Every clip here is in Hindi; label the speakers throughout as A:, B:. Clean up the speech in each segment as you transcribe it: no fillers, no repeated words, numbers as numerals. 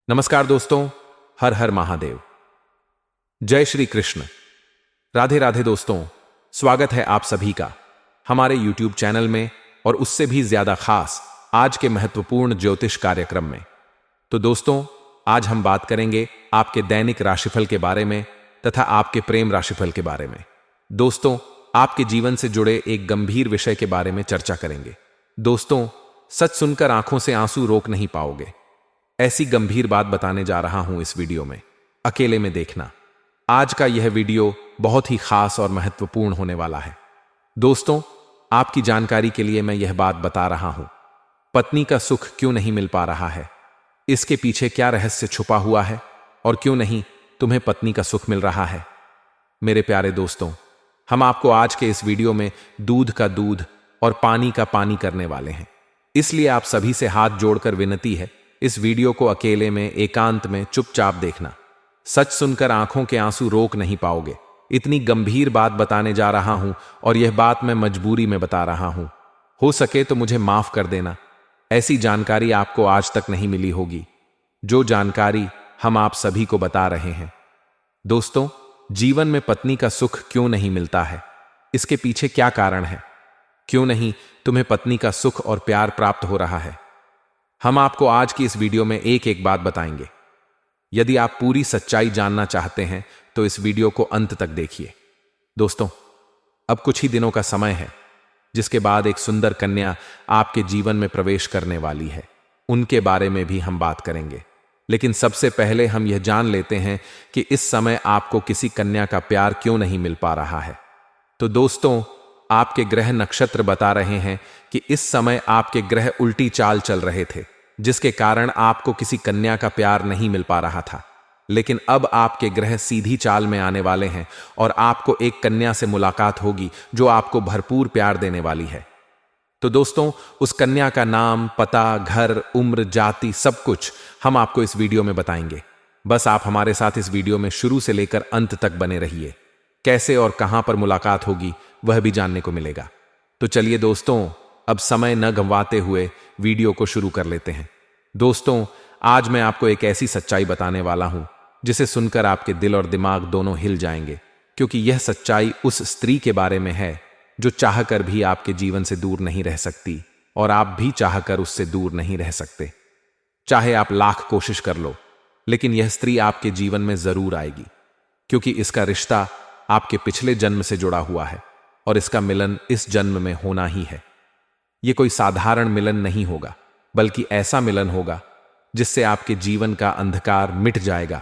A: नमस्कार दोस्तों, हर हर महादेव। जय श्री कृष्ण। राधे राधे दोस्तों, स्वागत है आप सभी का हमारे YouTube चैनल में और उससे भी ज्यादा खास आज के महत्वपूर्ण ज्योतिष कार्यक्रम में। तो दोस्तों, आज हम बात करेंगे आपके दैनिक राशिफल के बारे में तथा आपके प्रेम राशिफल के बारे में। दोस्तों, आपके जीवन से जुड़े एक गंभीर विषय के बारे में चर्चा करेंगे। दोस्तों, सच सुनकर आंखों से आंसू रोक नहीं पाओगे। ऐसी गंभीर बात बताने जा रहा हूं इस वीडियो में, अकेले में देखना। आज का यह वीडियो बहुत ही खास और महत्वपूर्ण होने वाला है। दोस्तों, आपकी जानकारी के लिए मैं यह बात बता रहा हूं, पत्नी का सुख क्यों नहीं मिल पा रहा है, इसके पीछे क्या रहस्य छुपा हुआ है और क्यों नहीं तुम्हें पत्नी का सुख मिल रहा है। मेरे प्यारे दोस्तों, हम आपको आज के इस वीडियो में दूध का दूध और पानी का पानी करने वाले हैं। इसलिए आप सभी से हाथ जोड़कर विनती है, इस वीडियो को अकेले में, एकांत में, चुपचाप देखना। सच सुनकर आंखों के आंसू रोक नहीं पाओगे। इतनी गंभीर बात बताने जा रहा हूं और यह बात मैं मजबूरी में बता रहा हूं। हो सके तो मुझे माफ कर देना। ऐसी जानकारी आपको आज तक नहीं मिली होगी, जो जानकारी हम आप सभी को बता रहे हैं। दोस्तों, जीवन में पत्नी का सुख क्यों नहीं मिलता है, इसके पीछे क्या कारण है? क्यों नहीं तुम्हें पत्नी का सुख और प्यार प्राप्त हो रहा है? हम आपको आज की इस वीडियो में एक एक बात बताएंगे। यदि आप पूरी सच्चाई जानना चाहते हैं तो इस वीडियो को अंत तक देखिए। दोस्तों, अब कुछ ही दिनों का समय है जिसके बाद एक सुंदर कन्या आपके जीवन में प्रवेश करने वाली है। उनके बारे में भी हम बात करेंगे, लेकिन सबसे पहले हम यह जान लेते हैं कि इस समय आपको किसी कन्या का प्यार क्यों नहीं मिल पा रहा है। तो दोस्तों, आपके ग्रह नक्षत्र बता रहे हैं कि इस समय आपके ग्रह उल्टी चाल चल रहे थे, जिसके कारण आपको किसी कन्या का प्यार नहीं मिल पा रहा था। लेकिन अब आपके ग्रह सीधी चाल में आने वाले हैं और आपको एक कन्या से मुलाकात होगी जो आपको भरपूर प्यार देने वाली है। तो दोस्तों, उस कन्या का नाम, पता, घर, उम्र, जाति, सब कुछ हम आपको इस वीडियो में बताएंगे। बस आप हमारे साथ इस वीडियो में शुरू से लेकर अंत तक बने रहिए। कैसे और कहां पर मुलाकात होगी वह भी जानने को मिलेगा। तो चलिए दोस्तों, अब समय न गंवाते हुए वीडियो को शुरू कर लेते हैं। दोस्तों, आज मैं आपको एक ऐसी सच्चाई बताने वाला हूं जिसे सुनकर आपके दिल और दिमाग दोनों हिल जाएंगे, क्योंकि यह सच्चाई उस स्त्री के बारे में है जो चाहकर भी आपके जीवन से दूर नहीं रह सकती और आप भी चाहकर उससे दूर नहीं रह सकते। चाहे आप लाख कोशिश कर लो, लेकिन यह स्त्री आपके जीवन में जरूर आएगी, क्योंकि इसका रिश्ता आपके पिछले जन्म से जुड़ा हुआ है और इसका मिलन इस जन्म में होना ही है। यह कोई साधारण मिलन नहीं होगा, बल्कि ऐसा मिलन होगा जिससे आपके जीवन का अंधकार मिट जाएगा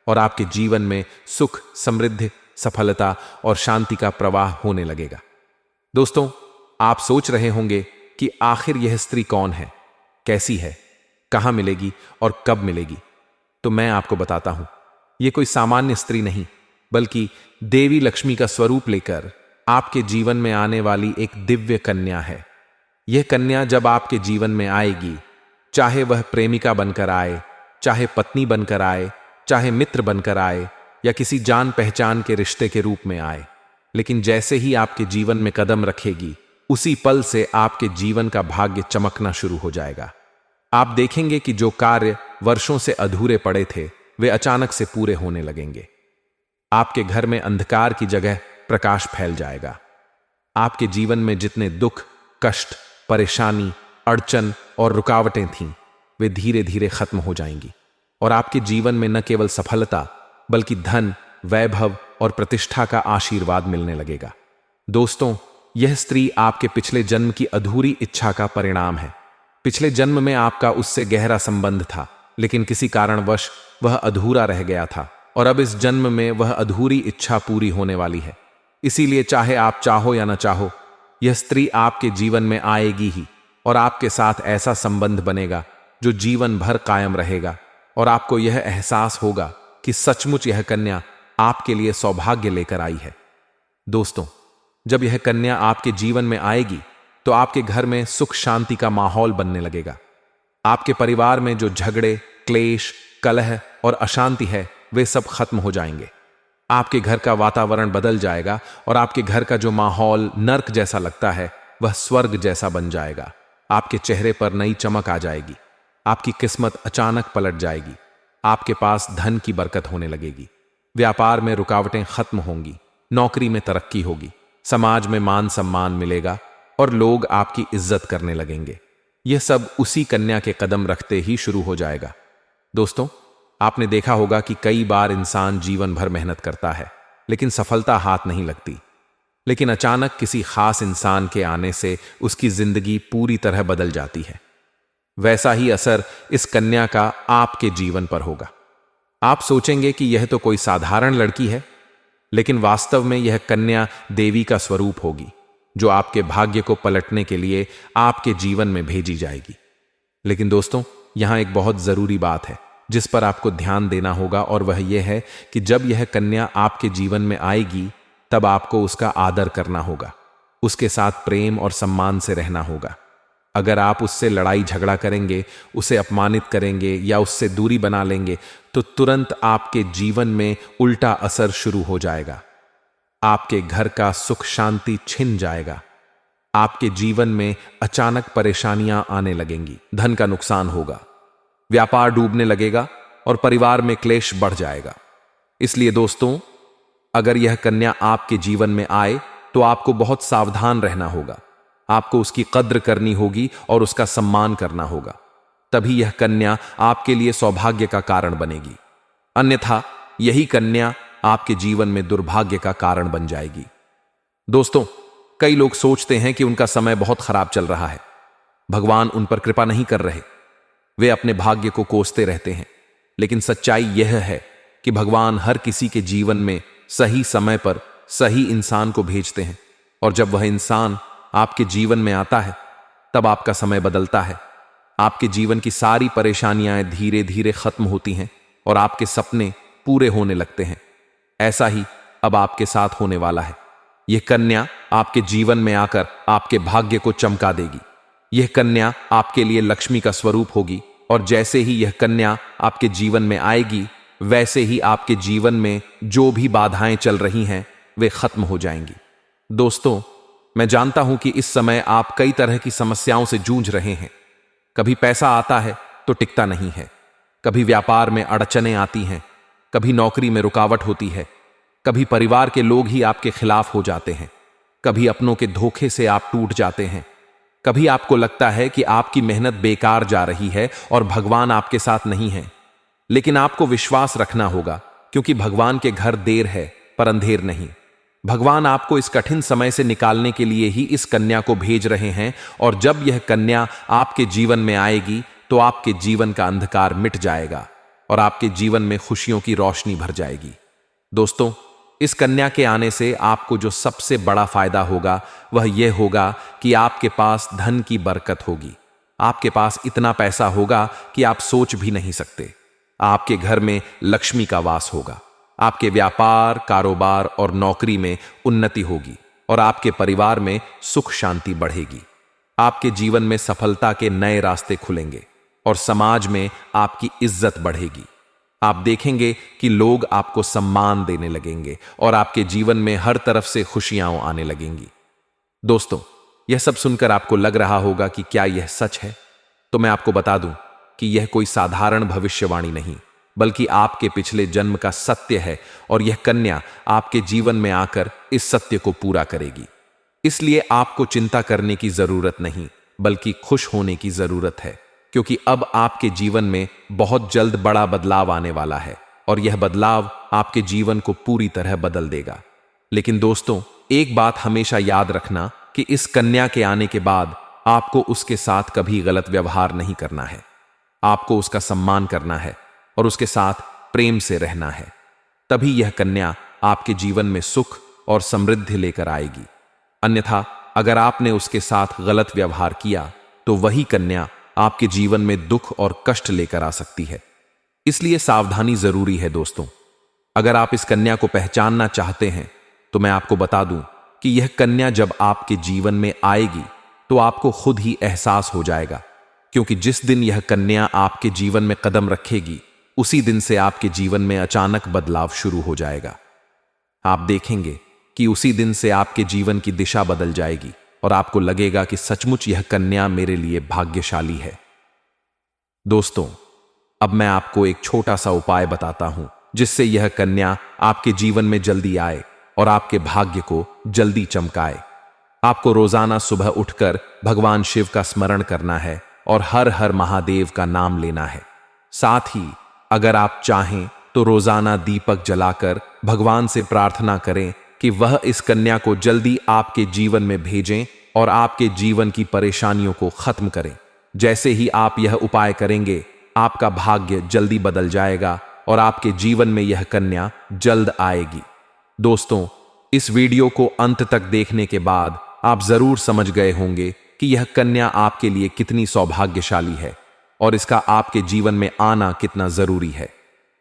A: और आपके जीवन में सुख, समृद्धि, सफलता और शांति का प्रवाह होने लगेगा। दोस्तों, आप सोच रहे होंगे कि आखिर यह स्त्री कौन है, कैसी है, कहां मिलेगी और कब मिलेगी। तो मैं आपको बताता हूं, यह कोई सामान्य स्त्री नहीं, बल्कि देवी लक्ष्मी का स्वरूप लेकर आपके जीवन में आने वाली एक दिव्य कन्या है। यह कन्या जब आपके जीवन में आएगी, चाहे वह प्रेमिका बनकर आए, चाहे पत्नी बनकर आए, चाहे मित्र बनकर आए या किसी जान पहचान के रिश्ते के रूप में आए, लेकिन जैसे ही आपके जीवन में कदम रखेगी, उसी पल से आपके जीवन का भाग्य चमकना शुरू हो जाएगा। आप देखेंगे कि जो कार्य वर्षों से अधूरे पड़े थे वे अचानक से पूरे होने लगेंगे। आपके घर में अंधकार की जगह प्रकाश फैल जाएगा। आपके जीवन में जितने दुख, कष्ट, परेशानी, अड़चन और रुकावटें थीं, वे धीरे धीरे खत्म हो जाएंगी और आपके जीवन में न केवल सफलता, बल्कि धन, वैभव और प्रतिष्ठा का आशीर्वाद मिलने लगेगा। दोस्तों, यह स्त्री आपके पिछले जन्म की अधूरी इच्छा का परिणाम है। पिछले जन्म में आपका उससे गहरा संबंध था, लेकिन किसी कारणवश वह अधूरा रह गया था और अब इस जन्म में वह अधूरी इच्छा पूरी होने वाली है। इसीलिए चाहे आप चाहो या न चाहो, यह स्त्री आपके जीवन में आएगी ही और आपके साथ ऐसा संबंध बनेगा जो जीवन भर कायम रहेगा और आपको यह एहसास होगा कि सचमुच यह कन्या आपके लिए सौभाग्य लेकर आई है। दोस्तों, जब यह कन्या आपके जीवन में आएगी तो आपके घर में सुख शांति का माहौल बनने लगेगा। आपके परिवार में जो झगड़े, क्लेश, कलह और अशांति है वे सब खत्म हो जाएंगे। आपके घर का वातावरण बदल जाएगा और आपके घर का जो माहौल नर्क जैसा लगता है वह स्वर्ग जैसा बन जाएगा। आपके चेहरे पर नई चमक आ जाएगी। आपकी किस्मत अचानक पलट जाएगी। आपके पास धन की बरकत होने लगेगी, व्यापार में रुकावटें खत्म होंगी, नौकरी में तरक्की होगी, समाज में मान सम्मान मिलेगा और लोग आपकी इज्जत करने लगेंगे। यह सब उसी कन्या के कदम रखते ही शुरू हो जाएगा। दोस्तों, आपने देखा होगा कि कई बार इंसान जीवन भर मेहनत करता है लेकिन सफलता हाथ नहीं लगती, लेकिन अचानक किसी खास इंसान के आने से उसकी जिंदगी पूरी तरह बदल जाती है। वैसा ही असर इस कन्या का आपके जीवन पर होगा। आप सोचेंगे कि यह तो कोई साधारण लड़की है, लेकिन वास्तव में यह कन्या देवी का स्वरूप होगी, जो आपके भाग्य को पलटने के लिए आपके जीवन में भेजी जाएगी। लेकिन दोस्तों, यहां एक बहुत जरूरी बात है जिस पर आपको ध्यान देना होगा, और वह यह है कि जब यह कन्या आपके जीवन में आएगी तब आपको उसका आदर करना होगा, उसके साथ प्रेम और सम्मान से रहना होगा। अगर आप उससे लड़ाई झगड़ा करेंगे, उसे अपमानित करेंगे या उससे दूरी बना लेंगे तो तुरंत आपके जीवन में उल्टा असर शुरू हो जाएगा। आपके घर का सुख शांति छिन जाएगा, आपके जीवन में अचानक परेशानियां आने लगेंगी, धन का नुकसान होगा, व्यापार डूबने लगेगा और परिवार में क्लेश बढ़ जाएगा। इसलिए दोस्तों, अगर यह कन्या आपके जीवन में आए तो आपको बहुत सावधान रहना होगा, आपको उसकी कद्र करनी होगी और उसका सम्मान करना होगा। तभी यह कन्या आपके लिए सौभाग्य का कारण बनेगी, अन्यथा यही कन्या आपके जीवन में दुर्भाग्य का कारण बन जाएगी। दोस्तों, कई लोग सोचते हैं कि उनका समय बहुत खराब चल रहा है, भगवान उन पर कृपा नहीं कर रहे, वे अपने भाग्य को कोसते रहते हैं। लेकिन सच्चाई यह है कि भगवान हर किसी के जीवन में सही समय पर सही इंसान को भेजते हैं, और जब वह इंसान आपके जीवन में आता है तब आपका समय बदलता है, आपके जीवन की सारी परेशानियां धीरे धीरे खत्म होती हैं और आपके सपने पूरे होने लगते हैं। ऐसा ही अब आपके साथ होने वाला है। यह कन्या आपके जीवन में आकर आपके भाग्य को चमका देगी। यह कन्या आपके लिए लक्ष्मी का स्वरूप होगी, और जैसे ही यह कन्या आपके जीवन में आएगी वैसे ही आपके जीवन में जो भी बाधाएं चल रही हैं वे खत्म हो जाएंगी। दोस्तों, मैं जानता हूं कि इस समय आप कई तरह की समस्याओं से जूझ रहे हैं। कभी पैसा आता है तो टिकता नहीं है, कभी व्यापार में अड़चनें आती हैं, कभी नौकरी में रुकावट होती है, कभी परिवार के लोग ही आपके खिलाफ हो जाते हैं, कभी अपनों के धोखे से आप टूट जाते हैं, कभी आपको लगता है कि आपकी मेहनत बेकार जा रही है और भगवान आपके साथ नहीं है। लेकिन आपको विश्वास रखना होगा, क्योंकि भगवान के घर देर है पर अंधेर नहीं। भगवान आपको इस कठिन समय से निकालने के लिए ही इस कन्या को भेज रहे हैं, और जब यह कन्या आपके जीवन में आएगी तो आपके जीवन का अंधकार मिट जाएगा और आपके जीवन में खुशियों की रोशनी भर जाएगी। दोस्तों, इस कन्या के आने से आपको जो सबसे बड़ा फायदा होगा वह यह होगा कि आपके पास धन की बरकत होगी। आपके पास इतना पैसा होगा कि आप सोच भी नहीं सकते। आपके घर में लक्ष्मी का वास होगा, आपके व्यापार, कारोबार और नौकरी में उन्नति होगी और आपके परिवार में सुख शांति बढ़ेगी। आपके जीवन में सफलता के नए रास्ते खुलेंगे और समाज में आपकी इज्जत बढ़ेगी। आप देखेंगे कि लोग आपको सम्मान देने लगेंगे और आपके जीवन में हर तरफ से खुशियां आने लगेंगी। दोस्तों, यह सब सुनकर आपको लग रहा होगा कि क्या यह सच है? तो मैं आपको बता दूं कि यह कोई साधारण भविष्यवाणी नहीं, बल्कि आपके पिछले जन्म का सत्य है, और यह कन्या आपके जीवन में आकर इस सत्य को पूरा करेगी। इसलिए आपको चिंता करने की जरूरत नहीं, बल्कि खुश होने की जरूरत है, क्योंकि अब आपके जीवन में बहुत जल्द बड़ा बदलाव आने वाला है और यह बदलाव आपके जीवन को पूरी तरह बदल देगा। लेकिन दोस्तों, एक बात हमेशा याद रखना कि इस कन्या के आने के बाद आपको उसके साथ कभी गलत व्यवहार नहीं करना है। आपको उसका सम्मान करना है और उसके साथ प्रेम से रहना है। तभी यह कन्या आपके जीवन में सुख और समृद्धि लेकर आएगी। अन्यथा अगर आपने उसके साथ गलत व्यवहार किया तो वही कन्या आपके जीवन में दुख और कष्ट लेकर आ सकती है। इसलिए सावधानी जरूरी है दोस्तों। अगर आप इस कन्या को पहचानना चाहते हैं तो मैं आपको बता दूं कि यह कन्या जब आपके जीवन में आएगी तो आपको खुद ही एहसास हो जाएगा, क्योंकि जिस दिन यह कन्या आपके जीवन में कदम रखेगी उसी दिन से आपके जीवन में अचानक बदलाव शुरू हो जाएगा। आप देखेंगे कि उसी दिन से आपके जीवन की दिशा बदल जाएगी और आपको लगेगा कि सचमुच यह कन्या मेरे लिए भाग्यशाली है। दोस्तों, अब मैं आपको एक छोटा सा उपाय बताता हूं जिससे यह कन्या आपके जीवन में जल्दी आए और आपके भाग्य को जल्दी चमकाए। आपको रोजाना सुबह उठकर भगवान शिव का स्मरण करना है और हर हर महादेव का नाम लेना है। साथ ही अगर आप चाहें तो रोजाना दीपक जलाकर भगवान से प्रार्थना करें कि वह इस कन्या को जल्दी आपके जीवन में भेजें और आपके जीवन की परेशानियों को खत्म करें। जैसे ही आप यह उपाय करेंगे, आपका भाग्य जल्दी बदल जाएगा और आपके जीवन में यह कन्या जल्द आएगी। दोस्तों, इस वीडियो को अंत तक देखने के बाद आप जरूर समझ गए होंगे कि यह कन्या आपके लिए कितनी सौभाग्यशाली है और इसका आपके जीवन में आना कितना जरूरी है।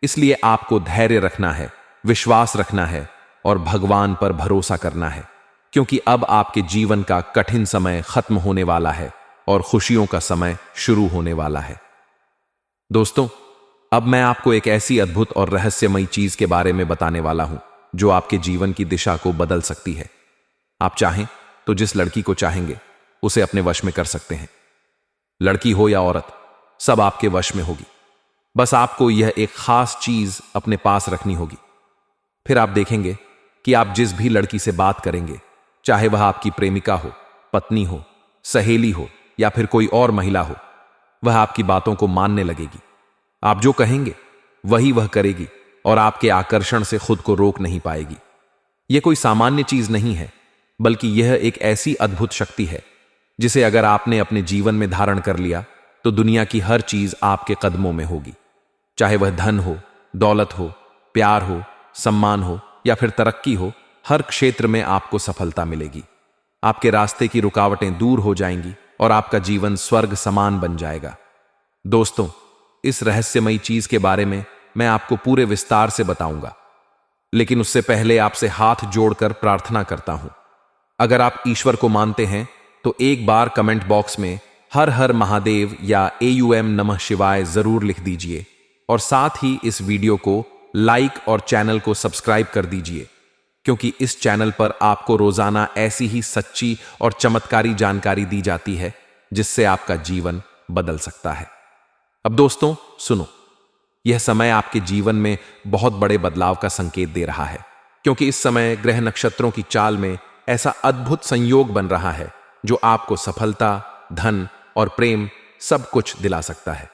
A: इसलिए आपको धैर्य रखना है, विश्वास रखना है और भगवान पर भरोसा करना है, क्योंकि अब आपके जीवन का कठिन समय खत्म होने वाला है और खुशियों का समय शुरू होने वाला है। दोस्तों, अब मैं आपको एक ऐसी अद्भुत और रहस्यमयी चीज के बारे में बताने वाला हूं जो आपके जीवन की दिशा को बदल सकती है। आप चाहें तो जिस लड़की को चाहेंगे उसे अपने वश में कर सकते हैं। लड़की हो या औरत, सब आपके वश में होगी। बस आपको यह एक खास चीज अपने पास रखनी होगी। फिर आप देखेंगे कि आप जिस भी लड़की से बात करेंगे, चाहे वह आपकी प्रेमिका हो, पत्नी हो, सहेली हो या फिर कोई और महिला हो, वह आपकी बातों को मानने लगेगी। आप जो कहेंगे वही वह करेगी और आपके आकर्षण से खुद को रोक नहीं पाएगी। यह कोई सामान्य चीज नहीं है, बल्कि यह एक ऐसी अद्भुत शक्ति है जिसे अगर आपने अपने जीवन में धारण कर लिया तो दुनिया की हर चीज आपके कदमों में होगी। चाहे वह धन हो, दौलत हो, प्यार हो, सम्मान हो या फिर तरक्की हो, हर क्षेत्र में आपको सफलता मिलेगी। आपके रास्ते की रुकावटें दूर हो जाएंगी और आपका जीवन स्वर्ग समान बन जाएगा। दोस्तों, इस रहस्यमयी चीज के बारे में मैं आपको पूरे विस्तार से बताऊंगा, लेकिन उससे पहले आपसे हाथ जोड़कर प्रार्थना करता हूं। अगर आप ईश्वर को मानते हैं तो एक बार कमेंट बॉक्स में हर हर महादेव या AUM नमः शिवाय जरूर लिख दीजिए और साथ ही इस वीडियो को लाइक और चैनल को सब्सक्राइब कर दीजिए, क्योंकि इस चैनल पर आपको रोजाना ऐसी ही सच्ची और चमत्कारी जानकारी दी जाती है जिससे आपका जीवन बदल सकता है। अब दोस्तों सुनो, यह समय आपके जीवन में बहुत बड़े बदलाव का संकेत दे रहा है, क्योंकि इस समय ग्रह नक्षत्रों की चाल में ऐसा अद्भुत संयोग बन रहा है जो आपको सफलता, धन और प्रेम सब कुछ दिला सकता है।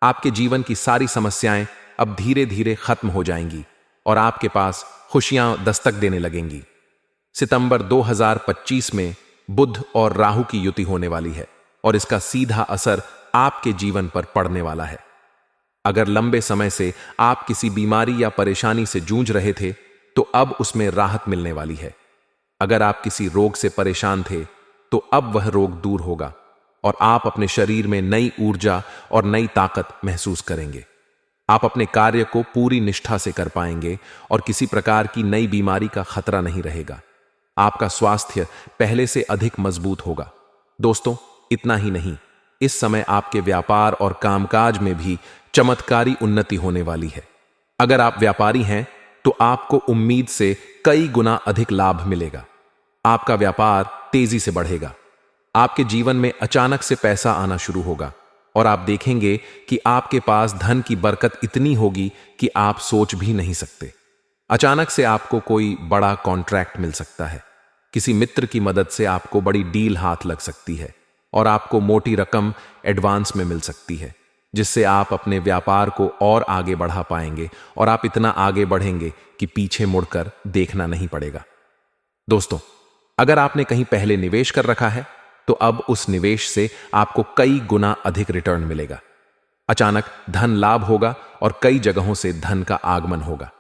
A: आपके जीवन की सारी समस्याएं अब धीरे धीरे खत्म हो जाएंगी और आपके पास खुशियां दस्तक देने लगेंगी। सितंबर 2025 में बुध और राहु की युति होने वाली है और इसका सीधा असर आपके जीवन पर पड़ने वाला है। अगर लंबे समय से आप किसी बीमारी या परेशानी से जूझ रहे थे तो अब उसमें राहत मिलने वाली है। अगर आप किसी रोग से परेशान थे तो अब वह रोग दूर होगा और आप अपने शरीर में नई ऊर्जा और नई ताकत महसूस करेंगे। आप अपने कार्य को पूरी निष्ठा से कर पाएंगे और किसी प्रकार की नई बीमारी का खतरा नहीं रहेगा। आपका स्वास्थ्य पहले से अधिक मजबूत होगा। दोस्तों, इतना ही नहीं, इस समय आपके व्यापार और कामकाज में भी चमत्कारी उन्नति होने वाली है। अगर आप व्यापारी हैं तो आपको उम्मीद से कई गुना अधिक लाभ मिलेगा। आपका व्यापार तेजी से बढ़ेगा। आपके जीवन में अचानक से पैसा आना शुरू होगा और आप देखेंगे कि आपके पास धन की बरकत इतनी होगी कि आप सोच भी नहीं सकते। अचानक से आपको कोई बड़ा कॉन्ट्रैक्ट मिल सकता है। किसी मित्र की मदद से आपको बड़ी डील हाथ लग सकती है और आपको मोटी रकम एडवांस में मिल सकती है, जिससे आप अपने व्यापार को और आगे बढ़ा पाएंगे और आप इतना आगे बढ़ेंगे कि पीछे मुड़कर देखना नहीं पड़ेगा। दोस्तों, अगर आपने कहीं पहले निवेश कर रखा है तो अब उस निवेश से आपको कई गुना अधिक रिटर्न मिलेगा। अचानक धन लाभ होगा और कई जगहों से धन का आगमन होगा।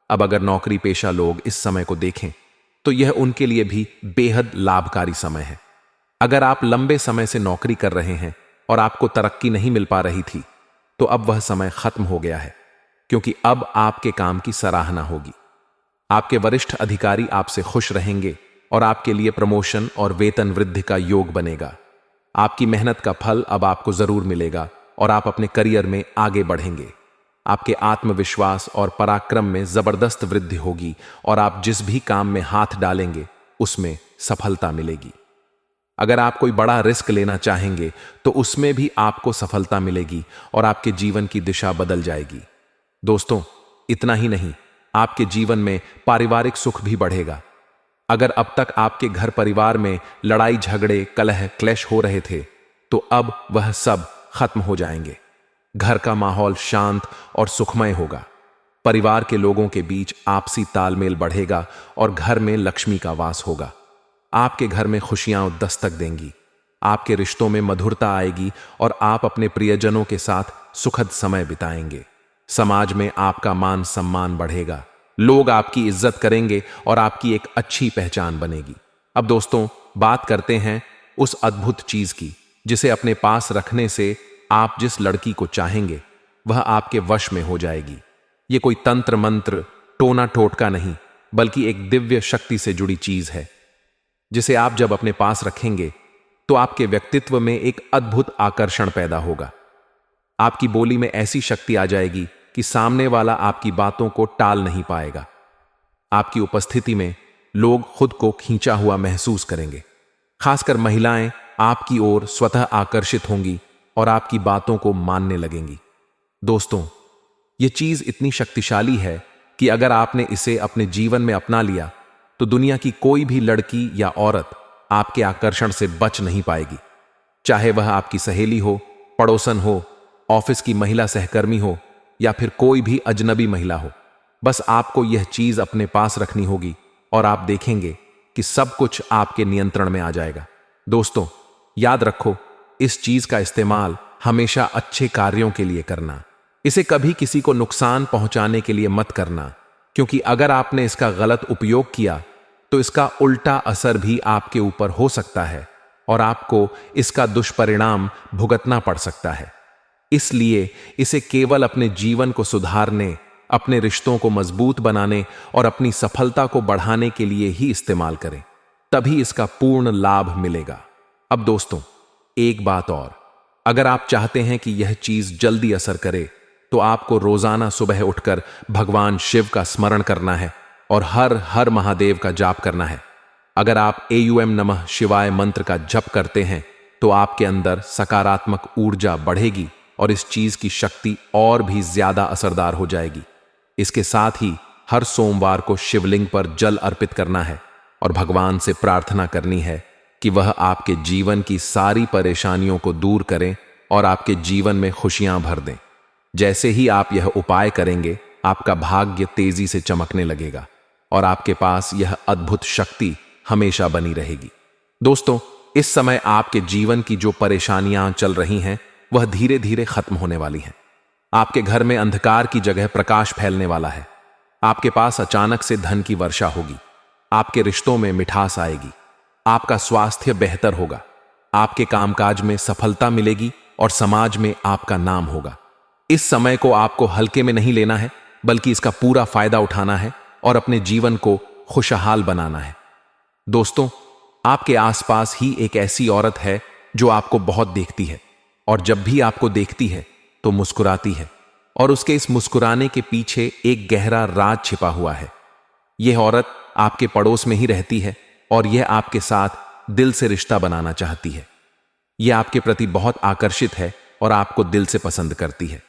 A: अब अगर नौकरी पेशा लोग इस समय को देखें तो यह उनके लिए भी बेहद लाभकारी समय है। अगर आप लंबे समय से नौकरी कर रहे हैं और आपको तरक्की नहीं मिल पा रही थी तो अब वह समय खत्म हो गया है, क्योंकि अब आपके काम की सराहना होगी। आपके वरिष्ठ अधिकारी आपसे खुश रहेंगे और आपके लिए प्रमोशन और वेतन वृद्धि का योग बनेगा। आपकी मेहनत का फल अब आपको जरूर मिलेगा और आप अपने करियर में आगे बढ़ेंगे। आपके आत्मविश्वास और पराक्रम में जबरदस्त वृद्धि होगी और आप जिस भी काम में हाथ डालेंगे उसमें सफलता मिलेगी। अगर आप कोई बड़ा रिस्क लेना चाहेंगे तो उसमें भी आपको सफलता मिलेगी और आपके जीवन की दिशा बदल जाएगी। दोस्तों, इतना ही नहीं, आपके जीवन में पारिवारिक सुख भी बढ़ेगा। अगर अब तक आपके घर परिवार में लड़ाई झगड़े कलह क्लेश हो रहे थे तो अब वह सब खत्म हो जाएंगे। घर का माहौल शांत और सुखमय होगा। परिवार के लोगों के बीच आपसी तालमेल बढ़ेगा और घर में लक्ष्मी का वास होगा। आपके घर में खुशियां दस्तक देंगी। आपके रिश्तों में मधुरता आएगी और आप अपने प्रियजनों के साथ सुखद समय बिताएंगे। समाज में आपका मान सम्मान बढ़ेगा। लोग आपकी इज्जत करेंगे और आपकी एक अच्छी पहचान बनेगी। अब दोस्तों, बात करते हैं उस अद्भुत चीज की जिसे अपने पास रखने से आप जिस लड़की को चाहेंगे वह आपके वश में हो जाएगी। ये कोई तंत्र मंत्र टोना टोटका नहीं, बल्कि एक दिव्य शक्ति से जुड़ी चीज है जिसे आप जब अपने पास रखेंगे तो आपके व्यक्तित्व में एक अद्भुत आकर्षण पैदा होगा। आपकी बोली में ऐसी शक्ति आ जाएगी कि सामने वाला आपकी बातों को टाल नहीं पाएगा। आपकी उपस्थिति में लोग खुद को खींचा हुआ महसूस करेंगे। खासकर महिलाएं आपकी ओर स्वतः आकर्षित होंगी और आपकी बातों को मानने लगेंगी। दोस्तों, यह चीज इतनी शक्तिशाली है कि अगर आपने इसे अपने जीवन में अपना लिया तो दुनिया की कोई भी लड़की या औरत आपके आकर्षण से बच नहीं पाएगी। चाहे वह आपकी सहेली हो, पड़ोसन हो, ऑफिस की महिला सहकर्मी हो या फिर कोई भी अजनबी महिला हो। बस आपको यह चीज अपने पास रखनी होगी और आप देखेंगे कि सब कुछ आपके नियंत्रण में आ जाएगा। दोस्तों, याद रखो, इस चीज का इस्तेमाल हमेशा अच्छे कार्यों के लिए करना। इसे कभी किसी को नुकसान पहुंचाने के लिए मत करना, क्योंकि अगर आपने इसका गलत उपयोग किया तो इसका उल्टा असर भी आपके ऊपर हो सकता है और आपको इसका दुष्परिणाम भुगतना पड़ सकता है। इसलिए इसे केवल अपने जीवन को सुधारने, अपने रिश्तों को मजबूत बनाने और अपनी सफलता को बढ़ाने के लिए ही इस्तेमाल करें, तभी इसका पूर्ण लाभ मिलेगा। अब दोस्तों, एक बात और, अगर आप चाहते हैं कि यह चीज जल्दी असर करे तो आपको रोजाना सुबह उठकर भगवान शिव का स्मरण करना है और हर हर महादेव का जाप करना है। अगर आप एयूएम नमः शिवाय मंत्र का जप करते हैं तो आपके अंदर सकारात्मक ऊर्जा बढ़ेगी और इस चीज की शक्ति और भी ज्यादा असरदार हो जाएगी। इसके साथ ही हर सोमवार को शिवलिंग पर जल अर्पित करना है और भगवान से प्रार्थना करनी है कि वह आपके जीवन की सारी परेशानियों को दूर करें और आपके जीवन में खुशियां भर दें। जैसे ही आप यह उपाय करेंगे, आपका भाग्य तेजी से चमकने लगेगा और आपके पास यह अद्भुत शक्ति हमेशा बनी रहेगी। दोस्तों, इस समय आपके जीवन की जो परेशानियां चल रही हैं वह धीरे धीरे खत्म होने वाली हैं। आपके घर में अंधकार की जगह प्रकाश फैलने वाला है। आपके पास अचानक से धन की वर्षा होगी। आपके रिश्तों में मिठास आएगी। आपका स्वास्थ्य बेहतर होगा। आपके कामकाज में सफलता मिलेगी और समाज में आपका नाम होगा। इस समय को आपको हल्के में नहीं लेना है, बल्कि इसका पूरा फायदा उठाना है और अपने जीवन को खुशहाल बनाना है। दोस्तों, आपके आसपास ही एक ऐसी औरत है जो आपको बहुत देखती है और जब भी आपको देखती है तो मुस्कुराती है और उसके इस मुस्कुराने के पीछे एक गहरा राज छिपा हुआ है। यह औरत आपके पड़ोस में ही रहती है और यह आपके साथ दिल से रिश्ता बनाना चाहती है। यह आपके प्रति बहुत आकर्षित है और आपको दिल से पसंद करती है।